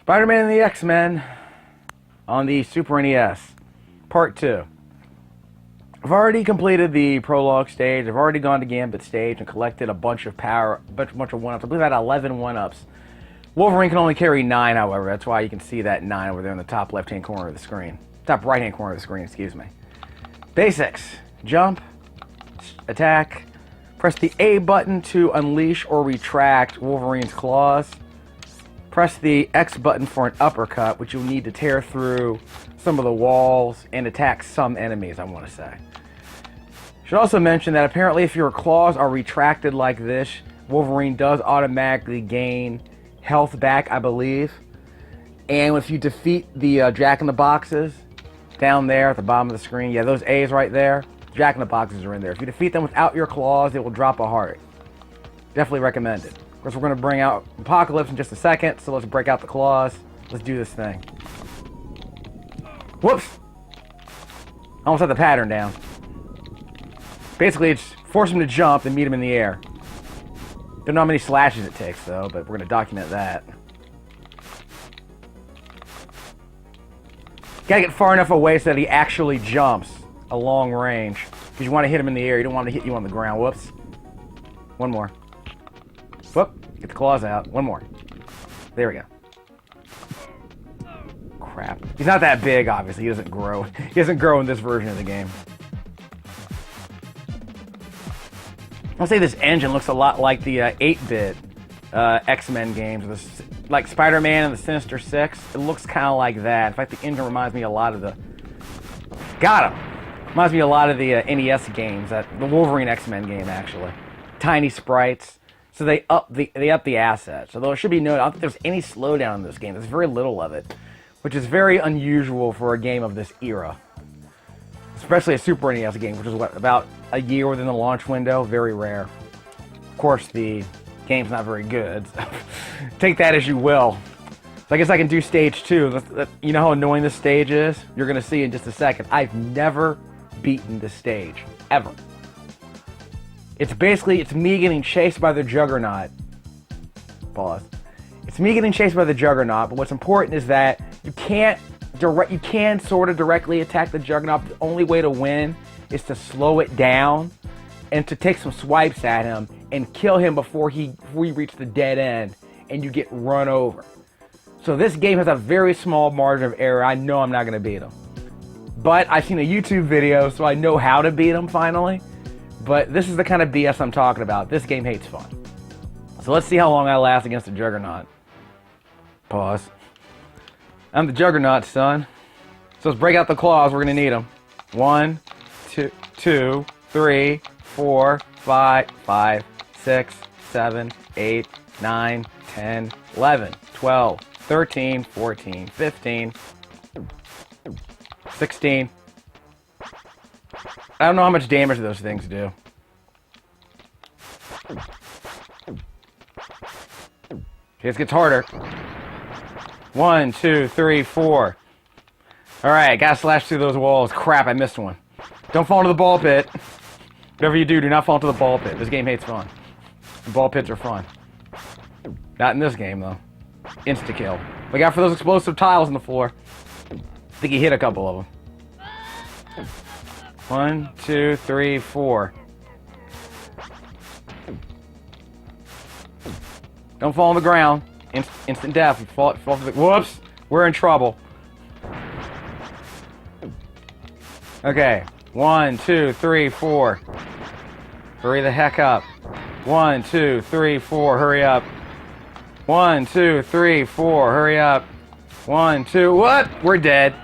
Spiderman and the X-Men on the Super NES, Part 2. I've already completed the prologue stage. I've already gone to Gambit stage and collected a bunch of power, bunch of 1-ups. I believe I had 11 1-ups. Wolverine can only carry 9, however. That's why you can see that 9 over there in the top left-hand corner of the screen. Top right-hand corner of the screen, excuse me. Basics. Jump. Attack. Press the A button to unleash or retract Wolverine's claws. Press the X button for an uppercut, which you'll need to tear through some of the walls and attack some enemies, I want to say. Should also mention that apparently if your claws are retracted like this, Wolverine does automatically gain health back, I believe. And if you defeat the Jack-in-the-Boxes down there at the bottom of the screen, yeah, those A's right there, Jack-in-the-Boxes are in there. If you defeat them without your claws, it will drop a heart. Definitely recommend it. Of course, we're going to bring out Apocalypse in just a second, so let's break out the claws. Let's do this thing. Whoops! I almost had the pattern down. Basically, it's force him to jump and meet him in the air. Don't know how many slashes it takes, though, but we're going to document that. Gotta get far enough away so that he actually jumps a long range. Because you want to hit him in the air, you don't want him to hit you on the ground. Whoops. One more. Whoop. Get the claws out. One more. There we go. Crap. He's not that big, obviously. He doesn't grow. He doesn't grow in this version of the game. I'll say this engine looks a lot like the 8-bit XMen games. Like Spiderman and the Sinister Six. It looks kind of like that. In fact, the engine reminds me a lot of the... Got him! Reminds me a lot of the NES games. The Wolverine X-Men game, actually. Tiny sprites. So they up the assets. So there should be no... I don't think there's any slowdown in this game. There's very little of it. Which is very unusual for a game of this era. Especially a Super NES game, which is, what, about a year within the launch window? Very rare. Of course, the game's not very good. So take that as you will. So I guess I can do stage 2. You know how annoying this stage is? You're going to see in just a second. I've never beaten this stage. Ever. It's basically, it's me getting chased by the Juggernaut. Pause. It's me getting chased by the Juggernaut, but what's important is that you can sort of directly attack the Juggernaut, but the only way to win is to slow it down and to take some swipes at him and kill him before we reach the dead end and you get run over. So this game has a very small margin of error. I know I'm not going to beat him. But I've seen a YouTube video, so I know how to beat him finally. But this is the kind of BS I'm talking about. This game hates fun. So let's see how long I last against the Juggernaut. Pause. I'm the Juggernaut, son. So let's break out the claws. We're going to need them. 1, 2, 3, 4, 5, 6, 7, 8, 9, 10, 11, 12, 13, 14, 15, 16. I don't know how much damage those things do. Okay, this gets harder. 1, 2, 3, 4. Alright, gotta slash through those walls. Crap, I missed one. Don't fall into the ball pit. Whatever you do not fall into the ball pit. This game hates fun. The ball pits are fun. Not in this game, though. Insta-kill. Look out for those explosive tiles on the floor. I think he hit a couple of them. 1, 2, 3, 4. Don't fall on the ground. Instant death. Fall to the... Whoops! We're in trouble. Okay. 1, 2, 3, 4. Hurry the heck up. 1, 2, 3, 4. Hurry up. 1, 2, 3, 4. Hurry up. 1, 2... What? We're dead.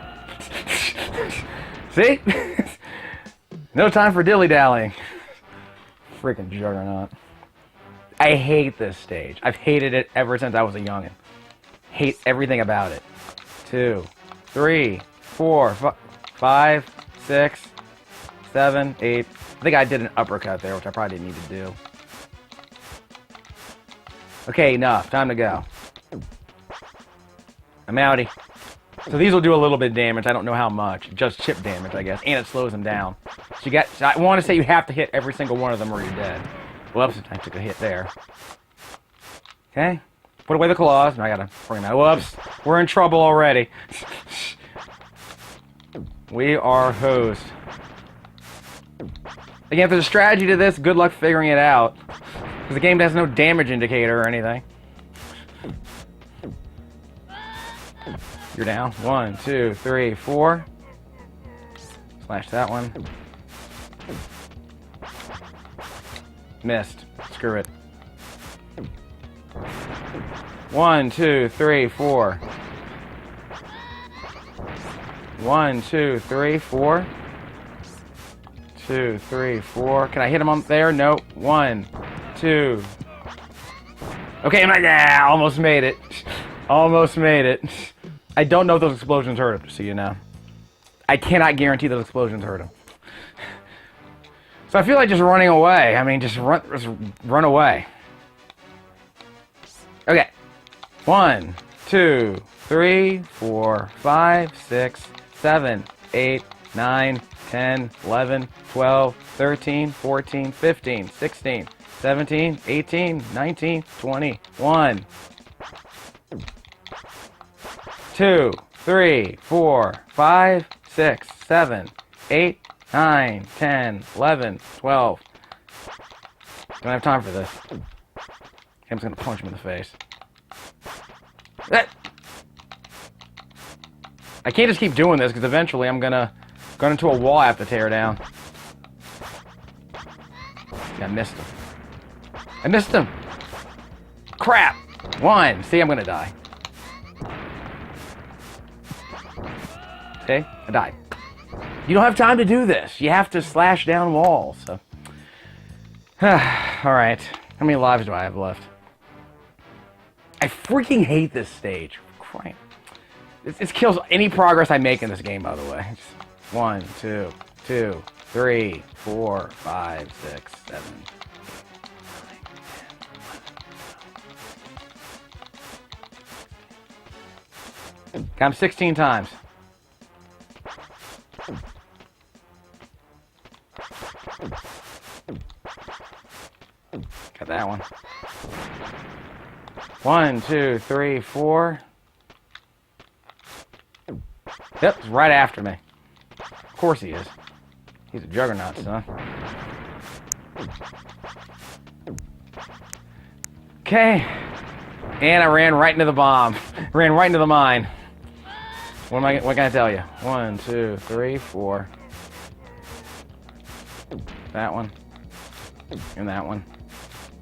See? No time for dilly-dallying. Freaking Juggernaut. I hate this stage. I've hated it ever since I was a youngin'. Hate everything about it. 2, 3, 4, 5, 6, 7, 8. I think I did an uppercut there, which I probably didn't need to do. Okay, enough. Time to go. I'm outie. So these will do a little bit of damage. I don't know how much. Just chip damage, I guess. And it slows them down. So I want to say you have to hit every single one of them or you're dead. Whoops, I took a hit there. Okay. Put away the claws. Now I gotta bring that. Whoops. We're in trouble already. We are hosed. Again, if there's a strategy to this, good luck figuring it out. Because the game has no damage indicator or anything. You're down. 1, 2, 3, 4. Slash that one. Missed. Screw it. 1, 2, 3, 4. 1, 2, 3, 4. 2, 3, 4. Can I hit him on there? Nope. 1, 2. Okay, I'm like, yeah, almost made it. Almost made it. I don't know if those explosions hurt him, so you know. I cannot guarantee those explosions hurt him. So I feel like just running away. I mean, just run away. Okay. 1, 2, 3, 4, 5, 6, 7, 8, 9, 10, 11, 12, 13, 14, 15, 16, 17, 18, 19, 20, 1, 2, 3, 4, 5, 6, 7, 8, 9, 10, 11, 12. Don't have time for this. I'm just gonna punch him in the face. I can't just keep doing this because eventually I'm gonna go into a wall I have to tear down. Yeah, I missed him. I missed him! Crap! 1. See, I'm gonna die. Okay, I died. You don't have time to do this. You have to slash down walls. So. Alright. How many lives do I have left? I freaking hate this stage. Crying. It kills any progress I make in this game, by the way. 1, 2, 2, 3, 4, 5, 6, 7. 8, 9, 10, 11. Got him 16 times. Got that one. 1, 2, 3, 4. Yep, he's right after me. Of course he is. He's a Juggernaut, son. Okay. And I ran right into the bomb. Ran right into the mine. What can I tell you? 1, 2, 3, 4. That one. And that one.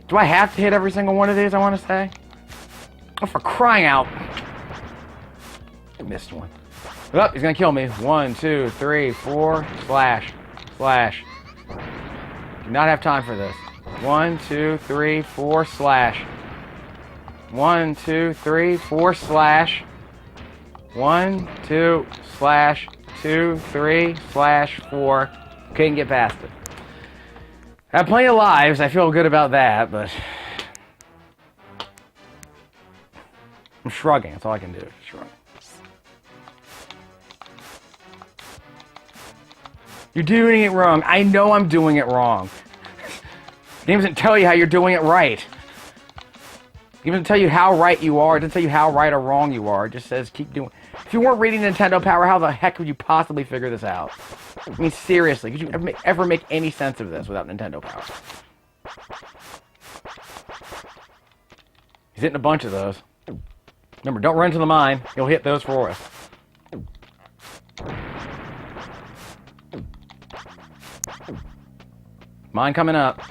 Do I have to hit every single one of these, I want to say? Oh, for crying out. I missed one. Oh, he's gonna kill me. 1, 2, 3, 4. Slash. Slash. Do not have time for this. 1, 2, 3, 4. Slash. 1, 2, 3, 4. Slash. 1, 2, slash. 2, 3, slash. 4. Couldn't get past it. I have plenty of lives. I feel good about that, but I'm shrugging. That's all I can do. Shrug. You're doing it wrong. I know I'm doing it wrong. The game doesn't tell you how you're doing it right. It doesn't tell you how right you are. It doesn't tell you how right or wrong you are. It just says keep doing. If you weren't reading Nintendo Power, how the heck would you possibly figure this out? I mean, seriously, could you ever make any sense of this without Nintendo Power? He's hitting a bunch of those. Remember, don't run to the mine. You'll hit those for us. Mine coming up.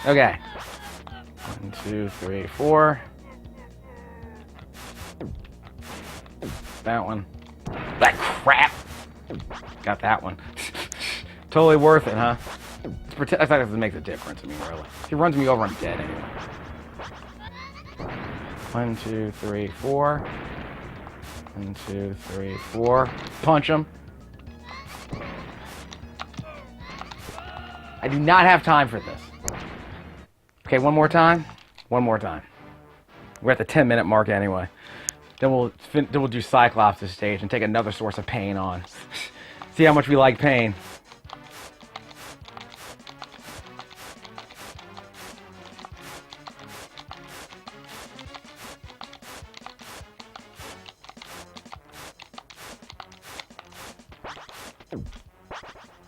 Okay. 1, 2, 3, 4. That one. That crap! Got that one. Totally worth it, huh? I thought this makes a difference. I mean, really. If he runs me over, I'm dead anyway. 1, 2, 3, 4. 1, 2, 3, 4. Punch him. I do not have time for this. Okay, one more time. One more time. We're at the 10-minute mark anyway. Then we'll do Cyclops' stage and take another source of pain on. See how much we like pain.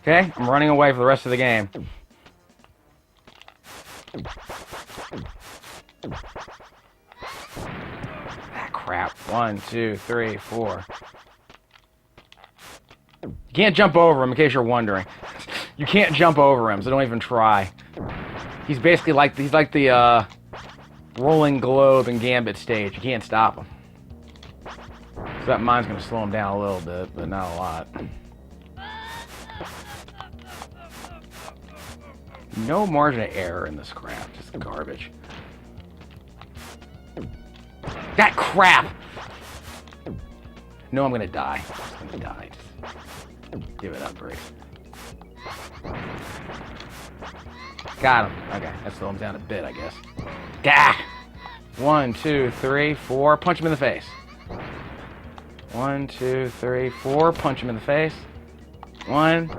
Okay, I'm running away for the rest of the game. Ah, crap. 1, 2, 3, 4. You can't jump over him, in case you're wondering. You can't jump over him, so don't even try. He's basically like, the rolling globe in Gambit stage. You can't stop him. So that mine's gonna slow him down a little bit, but not a lot. No margin of error in this crap. Just garbage. That crap! No, I'm gonna die. I'm gonna die. Just give it up, Grace. Got him. Okay, that slows him down a bit, I guess. Gah! 1, 2, 3, 4. Punch him in the face. 1, 2, 3, 4. Punch him in the face. 1.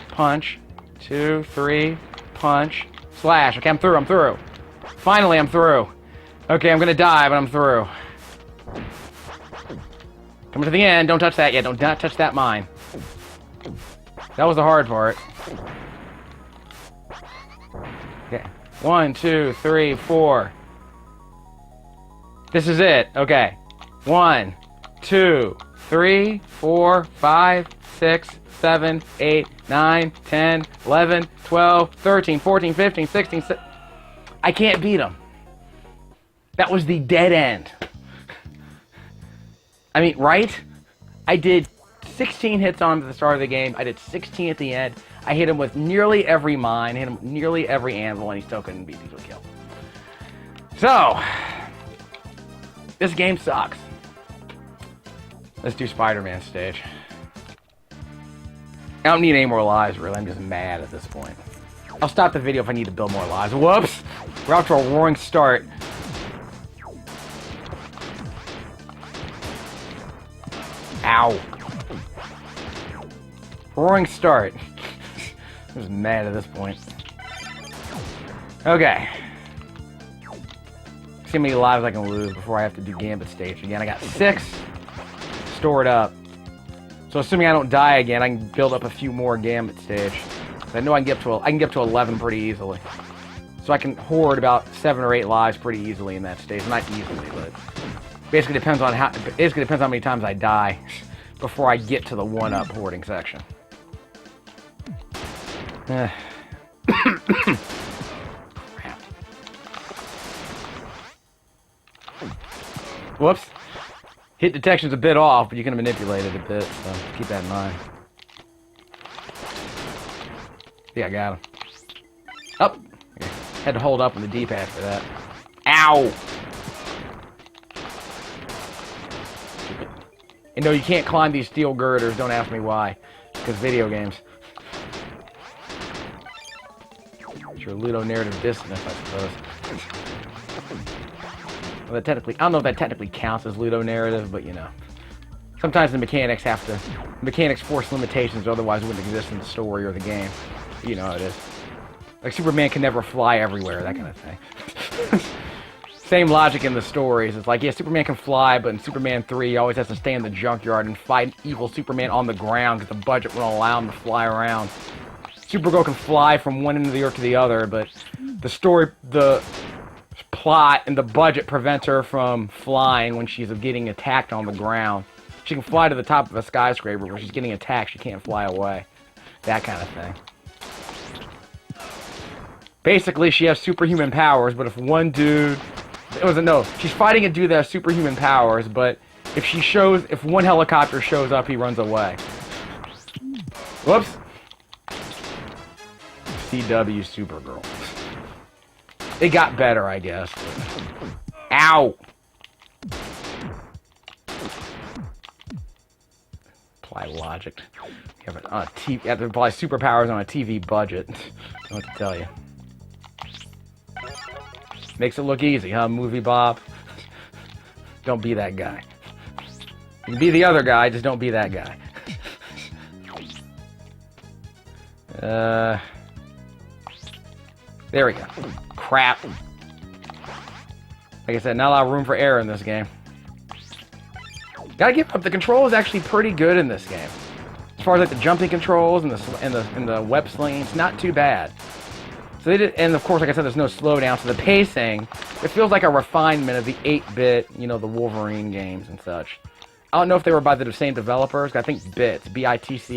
Punch. 2, 3. Punch. Slash. Okay, I'm through. I'm through. Finally, I'm through. Okay, I'm gonna die, but I'm through. Coming to the end. Don't touch that yet. Don't not touch that mine. That was the hard part. Okay. 1, 2, 3, 4. This is it. Okay. 1, 2, 3, 4, 5, 6, 7, 8, 9, 10, 11, 12, 13, 14, 15, 16, 17. I can't beat him. That was the dead end. I mean, right? I did 16 hits on him at the start of the game. I did 16 at the end. I hit him with nearly every mine, hit him with nearly every anvil, and he still couldn't beat me to a kill. So, this game sucks. Let's do Spider-Man stage. I don't need any more lives, really. I'm just mad at this point. I'll stop the video if I need to build more lives. Whoops! We're off to a roaring start. Ow. Roaring start. I'm just mad at this point. Okay. See how many lives I can lose before I have to do Gambit stage again. I got 6 stored up. So assuming I don't die again, I can build up a few more Gambit stage. I know I can get up to 11 pretty easily. So I can hoard about 7 or 8 lives pretty easily in that stage. Not easily, but basically depends on how many times I die before I get to the 1-up hoarding section. Crap. Whoops. Hit detection's a bit off, but you can manipulate it a bit, so keep that in mind. Yeah, I got him. Up! Okay. Had to hold up on the D-pad for that. Ow! And no, you can't climb these steel girders, don't ask me why. Because video games. It's your ludonarrative dissonance, I suppose. Well, that technically, I don't know if that technically counts as ludonarrative, but you know. Sometimes the mechanics force limitations, otherwise it wouldn't exist in the story or the game. You know how it is. Like Superman can never fly everywhere, that kind of thing. Same logic in the stories. It's like, yeah, Superman can fly, but in Superman 3, he always has to stay in the junkyard and fight evil Superman on the ground because the budget won't allow him to fly around. Supergirl can fly from one end of the earth to the other, but the plot and the budget prevents her from flying when she's getting attacked on the ground. She can fly to the top of a skyscraper, but when she's getting attacked, she can't fly away. That kind of thing. Basically, she has superhuman powers, but if one dude... she's fighting a dude that has superhuman powers, but if one helicopter shows up, he runs away. Whoops. CW Supergirl. It got better, I guess. Ow! Apply logic. You have to apply superpowers on a TV budget. I don't know what to tell you. Makes it look easy, huh, Movie Bob? Don't be that guy. You can be the other guy, just don't be that guy. There we go. Crap. Like I said, not a lot of room for error in this game. Gotta give up, the control is actually pretty good in this game. As far as like the jumping controls and the web slinging, it's not too bad. So they did, and of course, like I said, there's no slowdown. So the pacing, it feels like a refinement of the 8-bit, you know, the Wolverine games and such. I don't know if they were by the same developers. I think BITS,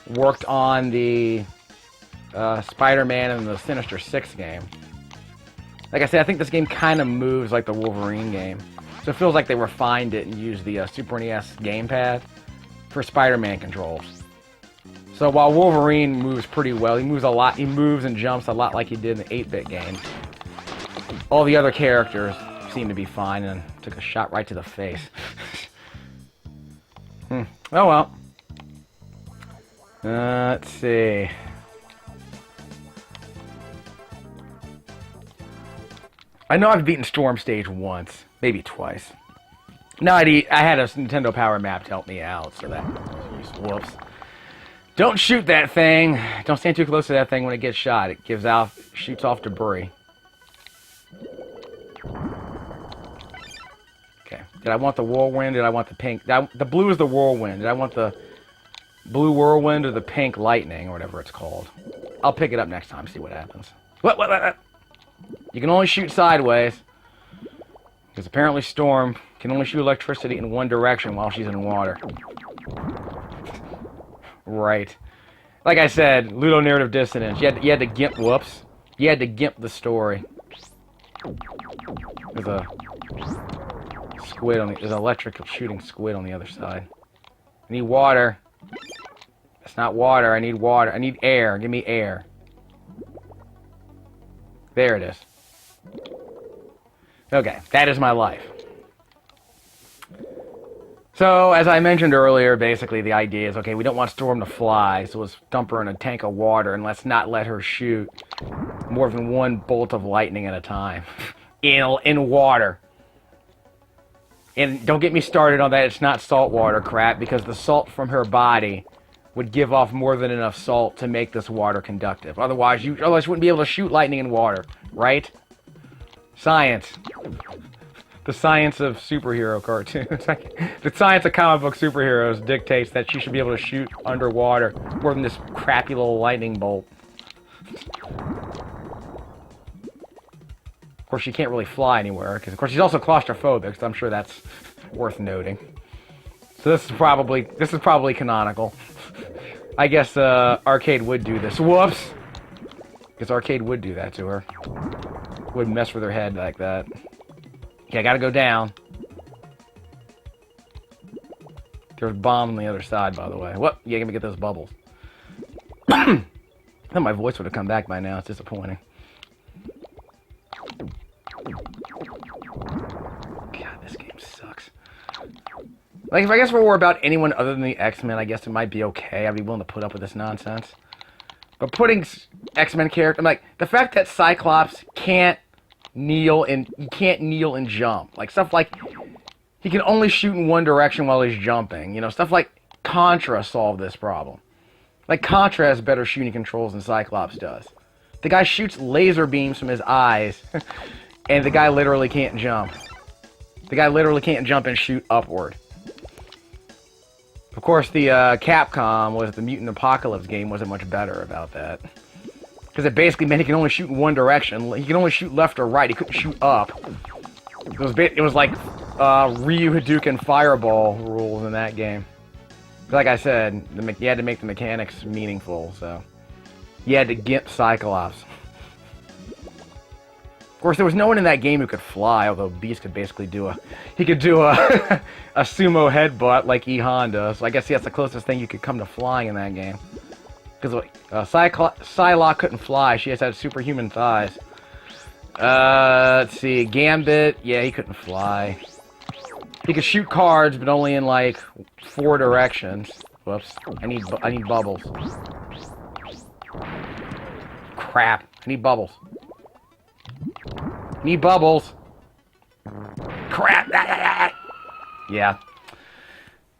worked on the Spiderman and the Sinister Six game. Like I said, I think this game kind of moves like the Wolverine game. So it feels like they refined it and used the Super NES gamepad for Spider-Man controls. So while Wolverine moves pretty well, he moves a lot, he moves and jumps a lot like he did in the 8-bit game. All the other characters seem to be fine, and took a shot right to the face. Oh well. Let's see. I know I've beaten Storm Stage once, maybe twice. No, I had a Nintendo Power Map to help me out, so that... Whoops. Don't shoot that thing. Don't stand too close to that thing when it gets shot. It shoots off debris. Okay. Did I want the whirlwind? Did I want the pink? The blue is the whirlwind. Did I want the blue whirlwind or the pink lightning or whatever it's called? I'll pick it up next time, see what happens. What? You can only shoot sideways. Because apparently Storm can only shoot electricity in one direction while she's in water. Right. Like I said, ludonarrative dissonance. You had to gimp, whoops. You had to gimp the story. There's a squid on there's an electric shooting squid on the other side. I need water. It's not water, I need water. I need air. Give me air. There it is. Okay, that is my life. So, as I mentioned earlier, basically the idea is, okay, we don't want Storm to fly, so let's dump her in a tank of water and let's not let her shoot more than one bolt of lightning at a time. in water. And don't get me started on that, it's not saltwater crap, because the salt from her body would give off more than enough salt to make this water conductive. Otherwise, you wouldn't be able to shoot lightning in water, right? Science. The science of superhero cartoons. The science of comic book superheroes dictates that she should be able to shoot underwater more than this crappy little lightning bolt. Of course, she can't really fly anywhere, because of course she's also claustrophobic, so I'm sure that's worth noting. So this is probably canonical. I guess Arcade would do this. Whoops! Because Arcade would do that to her. Would mess with her head like that. Okay, I gotta go down. There's a bomb on the other side, by the way. What? Yeah, let me get those bubbles. I thought my voice would have come back by now. It's disappointing. God, this game sucks. Like, if I guess we're about anyone other than the X-Men, I guess it might be okay. I'd be willing to put up with this nonsense. But putting X-Men character, I'm like, the fact that Cyclops can't kneel and jump, like stuff like he can only shoot in one direction while he's jumping, you know, stuff like Contra solved this problem. Like Contra has better shooting controls than Cyclops does. The guy shoots laser beams from his eyes and the guy literally can't jump. The guy literally can't jump and shoot upward. Of course, the Capcom the Mutant Apocalypse game wasn't much better about that. Because it basically meant he can only shoot in one direction. He can only shoot left or right. He couldn't shoot up. It was like Ryu Hadouken Fireball rules in that game. Like I said, you had to make the mechanics meaningful, so... You had to gimp Cyclops. Of course, there was no one in that game who could fly, although Beast could basically do a... He could do a sumo headbutt like E-Honda, so I guess that's the closest thing you could come to flying in that game. Because Psylocke couldn't fly, she just had superhuman thighs. Let's see, Gambit, yeah, he couldn't fly. He could shoot cards, but only in like 4 directions. Whoops, I need bubbles. Crap, I need bubbles. Need bubbles. Crap. Yeah.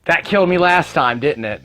That killed me last time, didn't it?